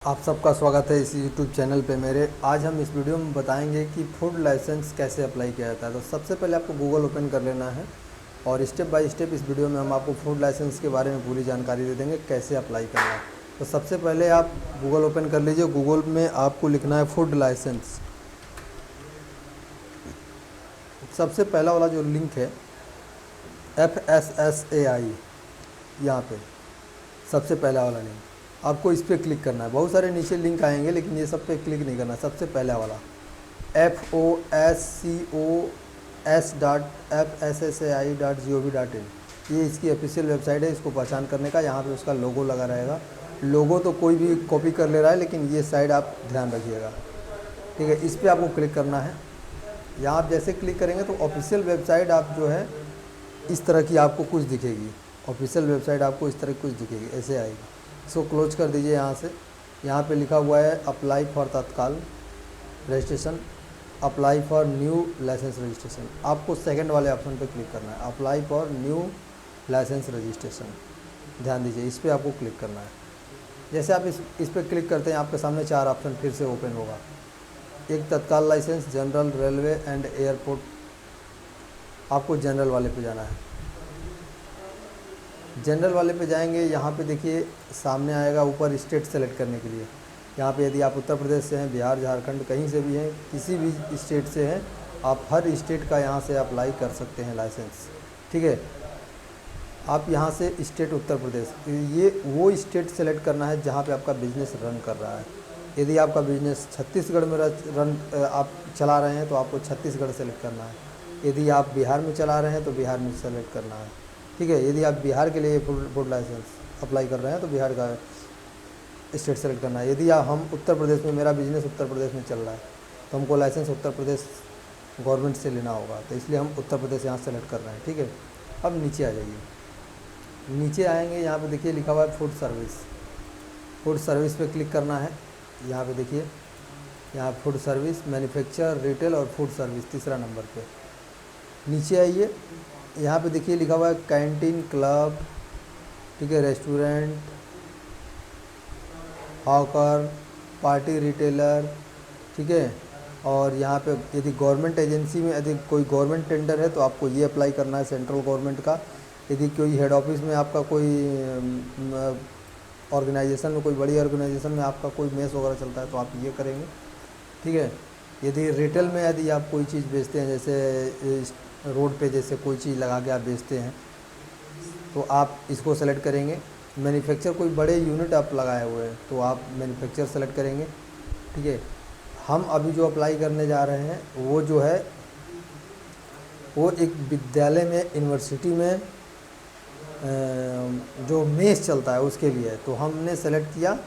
आप सबका स्वागत है इस YouTube चैनल पे मेरे। आज हम इस वीडियो में बताएंगे कि फूड लाइसेंस कैसे अप्लाई किया जाता है। तो सबसे पहले आपको गूगल ओपन कर लेना है और स्टेप बाय स्टेप इस वीडियो में हम आपको फूड लाइसेंस के बारे में पूरी जानकारी दे देंगे कैसे अप्लाई करना है। तो सबसे पहले आप गूगल ओपन कर लीजिए। गूगल में आपको लिखना है फूड लाइसेंस। सबसे पहला वाला जो लिंक है FSSAI, यहाँ पे सबसे पहला वाला लिंक आपको इस पर क्लिक करना है। बहुत सारे नीचे लिंक आएंगे लेकिन ये सब पे क्लिक नहीं करना। सबसे पहला वाला FOSCOS.FSSAI.gov.in, ये इसकी ऑफिशियल वेबसाइट है। इसको पहचान करने का यहाँ पे उसका लोगो लगा रहेगा। लोगो तो कोई भी कॉपी कर ले रहा है लेकिन ये साइड आप ध्यान रखिएगा, ठीक है। इस पर आपको क्लिक करना है। यहाँ आप जैसे क्लिक करेंगे तो ऑफिशियल वेबसाइट आप जो है इस तरह की आपको कुछ दिखेगी। ऑफिशियल वेबसाइट आपको इस तरह कुछ दिखेगी, ऐसे आएगी। इसको क्लोज कर दीजिए यहाँ से। यहाँ पे लिखा हुआ है apply for tatkal registration, apply for new licence registration. आपको सेकंड वाले ऑप्शन पे क्लिक करना है, apply for new licence registration. ध्यान दीजिए, इस पर आपको क्लिक करना है। जैसे आप इस पर क्लिक करते हैं आपके सामने चार ऑप्शन फिर से ओपन होगा। एक tatkal licence, general, railway and airport. आपको जनरल वाले पे जाना है। जनरल वाले पे जाएंगे, यहाँ पे देखिए सामने आएगा ऊपर स्टेट सेलेक्ट करने के लिए। यहाँ पे यदि आप उत्तर प्रदेश से हैं, बिहार, झारखंड, कहीं से भी हैं, किसी भी स्टेट से हैं, आप हर स्टेट का यहाँ से अप्लाई कर सकते हैं लाइसेंस, ठीक है। आप यहाँ से स्टेट उत्तर प्रदेश, ये वो स्टेट सेलेक्ट करना है जहाँ पे आपका बिजनेस रन कर रहा है। यदि आपका बिजनेस छत्तीसगढ़ में आप चला रहे हैं तो आपको छत्तीसगढ़ सेलेक्ट करना है। यदि आप बिहार में चला रहे हैं तो बिहार में सेलेक्ट करना है, ठीक है। यदि आप बिहार के लिए फूड लाइसेंस अप्लाई कर रहे हैं तो बिहार का स्टेट सेलेक्ट करना है। यदि हम उत्तर प्रदेश में, मेरा बिजनेस उत्तर प्रदेश में चल रहा है तो हमको लाइसेंस उत्तर प्रदेश गवर्नमेंट से लेना होगा, तो इसलिए हम उत्तर प्रदेश यहाँ सेलेक्ट कर रहे हैं, ठीक है। अब नीचे आ जाइए। नीचे आएंगे, यहाँ पे देखिए लिखा हुआ है फूड सर्विस। फूड सर्विस पे क्लिक करना है। यहाँ पे देखिए, यहाँ फूड सर्विस, मैन्युफैक्चर, रिटेल और फूड सर्विस तीसरा नंबर पे। नीचे आइए, यहाँ पे देखिए लिखा हुआ है कैंटीन, क्लब, ठीक है, रेस्टोरेंट, हॉकर, पार्टी रिटेलर, ठीक है। और यहाँ पे यदि गवर्नमेंट एजेंसी में यदि कोई गवर्नमेंट टेंडर है तो आपको ये अप्लाई करना है, सेंट्रल गवर्नमेंट का। यदि कोई हेड ऑफिस में आपका कोई ऑर्गेनाइजेशन में, कोई बड़ी ऑर्गेनाइजेशन में आपका कोई मेस वगैरह चलता है तो आप ये करेंगे, ठीक है। यदि रिटेल में यदि आप कोई चीज़ बेचते हैं, जैसे रोड पे जैसे कोई चीज़ लगा के आप बेचते हैं तो आप इसको सेलेक्ट करेंगे। मैन्युफैक्चर, कोई बड़े यूनिट आप लगाए हुए हैं तो आप मैन्युफैक्चर सेलेक्ट करेंगे, ठीक है। हम अभी जो अप्लाई करने जा रहे हैं वो जो है वो एक विद्यालय में, यूनिवर्सिटी में जो मेस चलता है उसके लिए है। तो हमने सेलेक्ट किया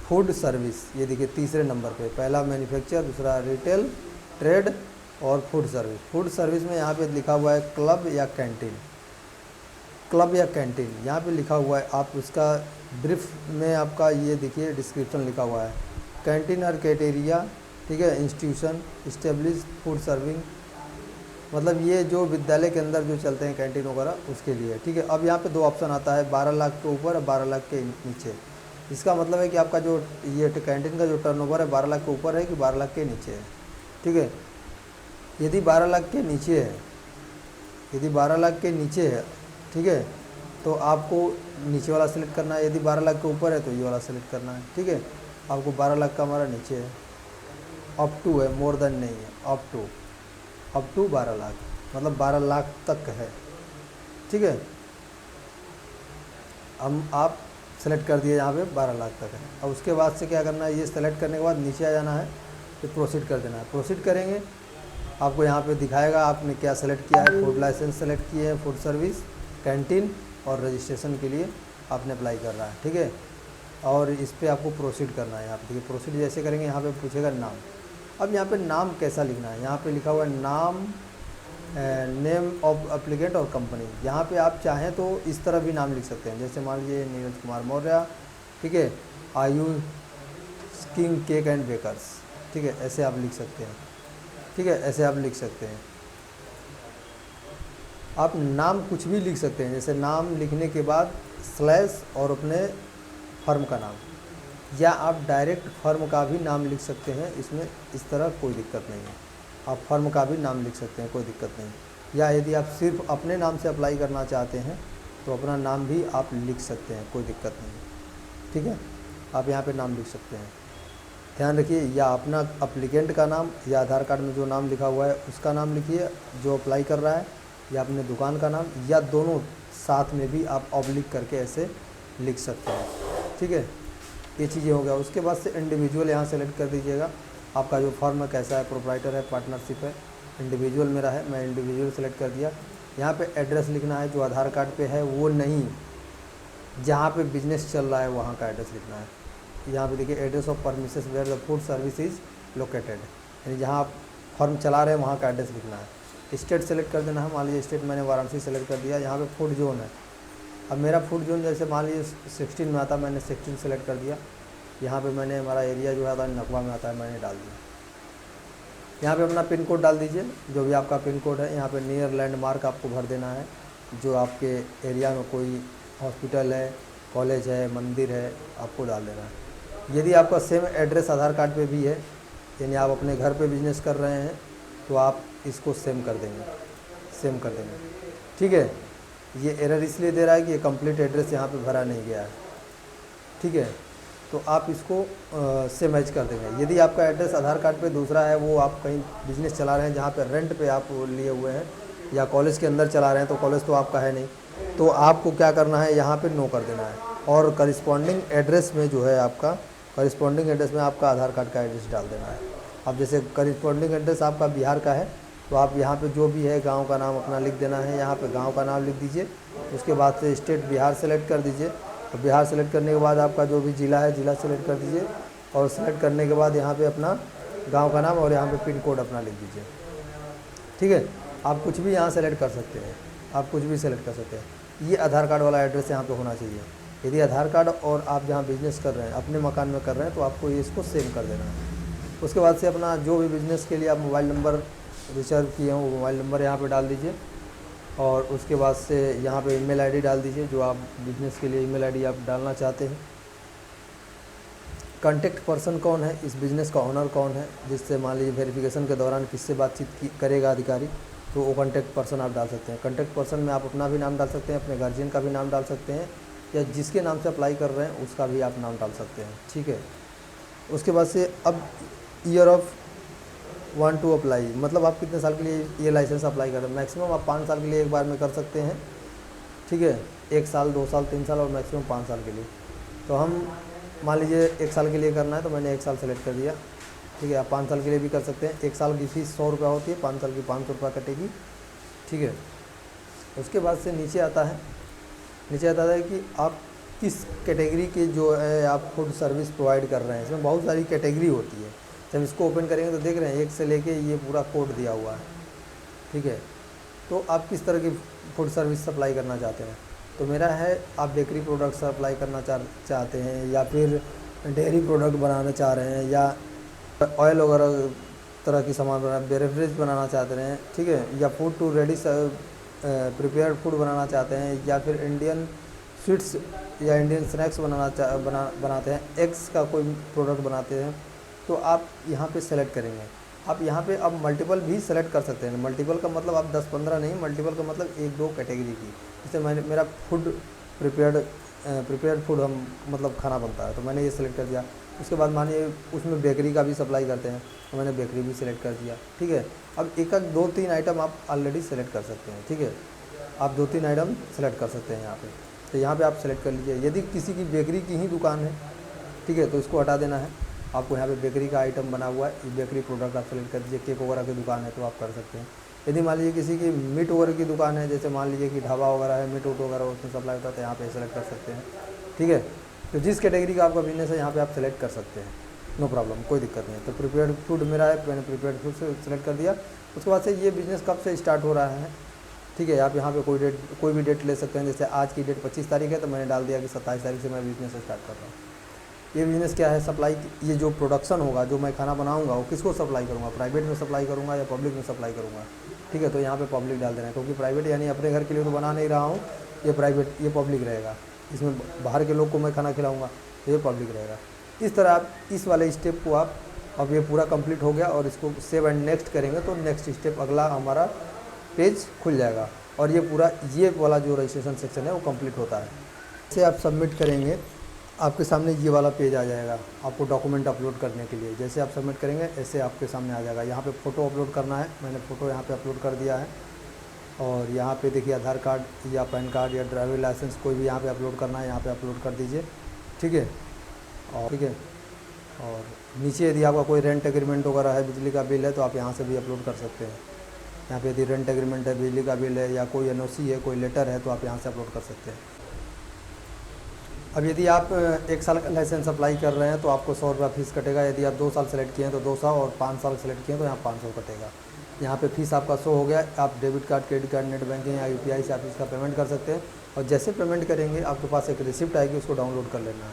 फूड सर्विस। ये देखिए तीसरे नंबर पे, पहला मैन्युफैक्चर, दूसरा रिटेल, ट्रेड और फूड सर्विस। फूड सर्विस में यहाँ पे लिखा हुआ है क्लब या कैंटीन। क्लब या कैंटीन यहाँ पे लिखा हुआ है। आप उसका ब्रीफ में आपका ये देखिए डिस्क्रिप्शन लिखा हुआ है, कैंटीन और कैटेरिया, ठीक है, इंस्टीट्यूशन इस्टेब्लिश फूड सर्विंग, मतलब ये जो विद्यालय के अंदर जो चलते हैं कैंटीन वगैरह उसके लिए, ठीक है। अब यहाँ पे दो ऑप्शन आता है, 12 लाख के ऊपर और 12 लाख के नीचे। इसका मतलब है कि आपका जो ये कैंटीन का जो टर्नओवर है 12 लाख के ऊपर है कि 12 लाख के नीचे है, ठीक है। यदि 12 लाख के नीचे है, यदि 12 लाख के नीचे है, ठीक है, तो आपको नीचे वाला सेलेक्ट करना है। यदि 12 लाख के ऊपर है तो ये वाला सेलेक्ट करना है, ठीक है। आपको 12 लाख का हमारा नीचे है, अप टू है, मोर देन नहीं है, अप टू 12 लाख, मतलब 12 लाख तक है, ठीक है। हम आप सेलेक्ट कर दिए, यहाँ पे 12 लाख तक है। अब उसके बाद से क्या करना है, ये सेलेक्ट करने के बाद नीचे आ जाना है, फिर प्रोसीड कर देना है। प्रोसीड करेंगे, आपको यहाँ पे दिखाएगा आपने क्या सेलेक्ट किया है। फूड लाइसेंस सेलेक्ट किए हैं, फूड सर्विस, कैंटीन और रजिस्ट्रेशन के लिए आपने अप्लाई कर रहा है, ठीक है। और इस पर आपको प्रोसीड करना है। यहाँ पे देखिए प्रोसीड जैसे करेंगे, यहाँ पे पूछेगा नाम। अब यहाँ पे नाम कैसा लिखना है, यहाँ पे लिखा हुआ है नाम, नेम ऑफ एप्लीकेंट और कंपनी। यहाँ पे आप चाहें तो इस तरह भी नाम लिख सकते हैं, जैसे मान लीजिए नीरज कुमार मौर्य, ठीक है, आयु किंग केक एंड बेकर्स, ठीक है, ऐसे आप लिख सकते हैं, ठीक है, ऐसे आप लिख सकते हैं। आप नाम कुछ भी लिख सकते हैं, जैसे नाम लिखने के बाद स्लैश और अपने फर्म का नाम, या आप डायरेक्ट फर्म का भी नाम लिख सकते हैं, इसमें इस तरह कोई दिक्कत नहीं है। आप फर्म का भी नाम लिख सकते हैं, कोई दिक्कत नहीं। या यदि आप सिर्फ अपने नाम से अप्लाई करना चाहते हैं तो अपना नाम भी आप लिख सकते हैं, कोई दिक्कत नहीं। ठीक है, आप यहाँ पे नाम लिख सकते हैं। ध्यान रखिए, या अपना अप्लीकेंट का नाम या आधार कार्ड में जो नाम लिखा हुआ है उसका नाम लिखिए जो अप्लाई कर रहा है, या अपने दुकान का नाम, या दोनों साथ में भी आप ऑब्लिक करके ऐसे लिख सकते हैं। ठीक है, ये चीज़ें हो गया। उसके बाद से इंडिविजुअल यहाँ सेलेक्ट कर दीजिएगा। आपका जो फर्म है कैसा है, प्रोप्राइटर है, पार्टनरशिप है, इंडिविजुअल मेरा है, मैं इंडिविजुअल सेलेक्ट कर दिया। यहाँ पे एड्रेस लिखना है जो आधार कार्ड पे है वो नहीं, जहाँ पे बिजनेस चल रहा है वहाँ का एड्रेस लिखना है। यहाँ पे देखिए address of premises where the food service is located, यानी जहाँ आप फर्म चला रहे हैं वहाँ का एड्रेस लिखना है। स्टेट सेलेक्ट कर देना है, मान लीजिए स्टेट मैंने वाराणसी सेलेक्ट कर दिया। यहाँ पे फूड जोन है, अब मेरा फूड जोन जैसे मान लीजिए 16 में आता, मैंने 16 सेलेक्ट कर दिया। यहाँ पे मैंने हमारा एरिया जो है नकवा में आता है, मैंने डाल दिया। यहाँ पे अपना पिन कोड डाल दीजिए, जो भी आपका पिन कोड है। यहाँ पे नियर लैंडमार्क आपको भर देना है, जो आपके एरिया में कोई हॉस्पिटल है, कॉलेज है, मंदिर है, आपको डाल देना है। यदि आपका सेम एड्रेस आधार कार्ड पे भी है, यानी आप अपने घर पे बिजनेस कर रहे हैं, तो आप इसको सेम कर देंगे, सेम कर देंगे। ठीक है, ये एरर इसलिए दे रहा है कि ये कंप्लीट एड्रेस यहाँ पे भरा नहीं गया है। ठीक है, तो आप इसको से मैच कर देंगे। यदि आपका एड्रेस आधार कार्ड पे दूसरा है, वो आप कहीं बिजनेस चला रहे हैं जहाँ पे रेंट पे आप लिए हुए हैं, या कॉलेज के अंदर चला रहे हैं, तो कॉलेज तो आपका है नहीं, तो आपको क्या करना है, यहाँ पे नो कर देना है। और करिस्पॉन्डिंग एड्रेस में जो है आपका, करिस्पॉन्डिंग एड्रेस में आपका आधार कार्ड का एड्रेस डाल देना है। अब जैसे करिस्पॉन्डिंग एड्रेस आपका बिहार का है, तो आप यहाँ पे जो भी है गांव का नाम अपना लिख देना है। यहाँ पे गांव का नाम लिख दीजिए। उसके बाद से स्टेट बिहार सेलेक्ट कर दीजिए। और बिहार सेलेक्ट करने के बाद आपका जो भी ज़िला है, ज़िला सेलेक्ट कर दीजिए। और सेलेक्ट करने के बाद यहाँ पे अपना गांव का नाम और यहाँ पे पिन कोड अपना लिख दीजिए। ठीक है, आप कुछ भी यहाँ सेलेक्ट कर सकते हैं, आप कुछ भी सेलेक्ट कर सकते हैं। ये आधार कार्ड वाला एड्रेस यहाँ पे होना चाहिए। यदि आधार कार्ड और आप जहाँ बिज़नेस कर रहे हैं अपने मकान में कर रहे हैं, तो आपको ये इसको सेव कर देना है। उसके बाद से अपना जो भी बिज़नेस के लिए आप मोबाइल नंबर रिजर्व किए हों, वो मोबाइल नंबर यहाँ पे डाल दीजिए। और उसके बाद से यहाँ पे ईमेल आईडी डाल दीजिए, जो आप बिज़नेस के लिए ईमेल आईडी आप डालना चाहते हैं। कॉन्टेक्ट पर्सन कौन है, इस बिज़नेस का ओनर कौन है, जिससे मान लीजिए वेरिफिकेशन के दौरान किससे बातचीत करेगा अधिकारी, तो वो कॉन्टेक्ट पर्सन आप डाल सकते हैं। कॉन्टेक्ट पर्सन में आप अपना भी नाम डाल सकते हैं, अपने गार्जियन का भी नाम डाल सकते हैं, या जिसके नाम से अप्लाई कर रहे हैं उसका भी आप नाम डाल सकते हैं। ठीक है, उसके बाद से अब year of want to apply, मतलब आप कितने साल के लिए ये लाइसेंस अप्लाई कर रहे हैं। मैक्सिमम आप 5 साल के लिए एक बार में कर सकते हैं। ठीक है, 1 साल, 2 साल, 3 साल और मैक्सिमम 5 साल के लिए। तो हम मान लीजिए 1 साल के लिए करना है, तो मैंने 1 साल सेलेक्ट कर दिया। ठीक है, आप 5 साल के लिए भी कर सकते हैं। 1 साल की फ़ीस 100 रुपये होती है, 5 साल की 500 रुपये कटेगी। ठीक है, उसके बाद से नीचे आता है कि आप किस कैटेगरी के जो है आप फूड सर्विस प्रोवाइड कर रहे हैं। इसमें बहुत सारी कैटेगरी होती है। जब इसको ओपन करेंगे तो देख रहे हैं 1 से लेके ये पूरा कोड दिया हुआ है। ठीक है, तो आप किस तरह की फूड सर्विस सप्लाई करना चाहते हैं। तो मेरा है, आप बेकरी प्रोडक्ट सप्लाई करना चाहते हैं, या फिर डेयरी प्रोडक्ट बनाना चाह रहे हैं, या ऑयल वगैरह तरह की सामान बेवरेज बनाना चाहते हैं। ठीक है, या food to ready prepared food बनाना चाहते हैं, या फिर इंडियन स्वीट्स या इंडियन स्नैक्स बनाते हैं, एग्स का कोई प्रोडक्ट बनाते हैं, तो आप यहाँ पे सेलेक्ट करेंगे। आप यहाँ पे अब मल्टीपल भी सेलेक्ट कर सकते हैं। मल्टीपल का मतलब आप 10-15 नहीं, मल्टीपल का मतलब 1-2 कैटेगरी की। जैसे मेरा फूड प्रिपेयर्ड फूड हम मतलब खाना बनता है, तो मैंने ये सेलेक्ट कर दिया। उसके बाद मानिए उसमें बेकरी का भी सप्लाई करते हैं, तो मैंने बेकरी भी सिलेक्ट कर दिया। ठीक है, अब एक 2-3 आइटम आप ऑलरेडी सेलेक्ट कर सकते हैं। ठीक है, आप 2-3 आइटम सेलेक्ट कर सकते हैं यहाँ पे। तो यहाँ पे आप सेलेक्ट कर लीजिए। यदि किसी की बेकरी की ही दुकान है, ठीक है, तो इसको हटा देना है। आपको यहाँ पे बेकरी का आइटम बना हुआ है, ये बेकरी प्रोडक्ट आप सेलेक्ट कर दीजिए। केक वगैरह की दुकान है तो आप कर सकते हैं। यदि मान लीजिए किसी की मीट वगैरह की दुकान है, जैसे मान लीजिए कि ढाबा वगैरह है, मीट वूट वगैरह उसमें सप्लाई होता है, तो यहाँ पे सेलेक्ट कर सकते हैं। ठीक है, तो जिस कैटेगरी का आपका बिजनेस है यहाँ पे आप सेलेक्ट कर सकते हैं, नो प्रॉब्लम, कोई दिक्कत नहीं है। तो प्रिपेयर्ड फूड मेरा है, मैंने प्रिपेयर्ड फूड से सेलेक्ट कर दिया। उसके बाद से ये बिज़नेस कब से स्टार्ट हो रहा है, ठीक है, आप यहाँ पे कोई भी डेट ले सकते हैं। जैसे आज की डेट 25 तारीख है, तो मैंने डाल दिया कि 27 तारीख से मैं बिज़नेस स्टार्ट कर रहा हूँ। ये बिज़नेस क्या है, सप्लाई, ये जो प्रोडक्शन होगा, जो मैं खाना बनाऊंगा, वो किसको सप्लाई करूँगा, प्राइवेट में सप्लाई करूँगा या पब्लिक में सप्लाई करूँगा। ठीक है, तो यहाँ पे पब्लिक डाल देना है, क्योंकि प्राइवेट यानी अपने घर के लिए तो बना नहीं रहा हूँ, ये प्राइवेट, ये पब्लिक रहेगा। इसमें बाहर के लोग को मैं खाना खिलाऊँगा, तो ये पब्लिक रहेगा। इस तरह आप इस वाले स्टेप को आप, अब ये पूरा कंप्लीट हो गया और इसको सेव एंड नेक्स्ट करेंगे तो नेक्स्ट स्टेप अगला हमारा पेज खुल जाएगा और ये पूरा ये वाला जो रजिस्ट्रेशन सेक्शन है वो कंप्लीट होता है। जैसे आप सबमिट करेंगे आपके सामने ये वाला पेज आ जाएगा आपको डॉक्यूमेंट अपलोड करने के लिए। जैसे आप सबमिट करेंगे ऐसे आपके सामने आ जाएगा। यहाँ पे फ़ोटो अपलोड करना है, मैंने फ़ोटो यहाँ पे अपलोड कर दिया है। और यहाँ पे देखिए आधार कार्ड या पैन कार्ड या ड्राइविंग लाइसेंस कोई भी यहाँ पे अपलोड करना है, यहाँ पे अपलोड कर दीजिए। ठीक है, और नीचे यदि आपका कोई रेंट एग्रीमेंट वगैरह है, बिजली का बिल है, तो आप यहाँ से भी अपलोड कर सकते हैं। यहाँ पे यदि रेंट एग्रीमेंट है, बिजली का बिल है या कोई एनओसी है, कोई लेटर है, तो आप यहाँ से अपलोड कर सकते हैं। अब यदि आप 1 साल का लाइसेंस अप्लाई कर रहे हैं तो आपको 100 रुपये फ़ीस कटेगा। यदि आप 2 साल सेलेक्ट किए हैं तो 200 और 5 साल सेलेक्ट किए हैं तो यहाँ 500 कटेगा। यहाँ पे फ़ीस आपका शो हो गया। आप debit card, credit card, net banking या यूपीआई से आप इसका पेमेंट कर सकते हैं। और जैसे पेमेंट करेंगे आपके पास एक रिसिप्ट आएगी, उसको डाउनलोड कर लेना है।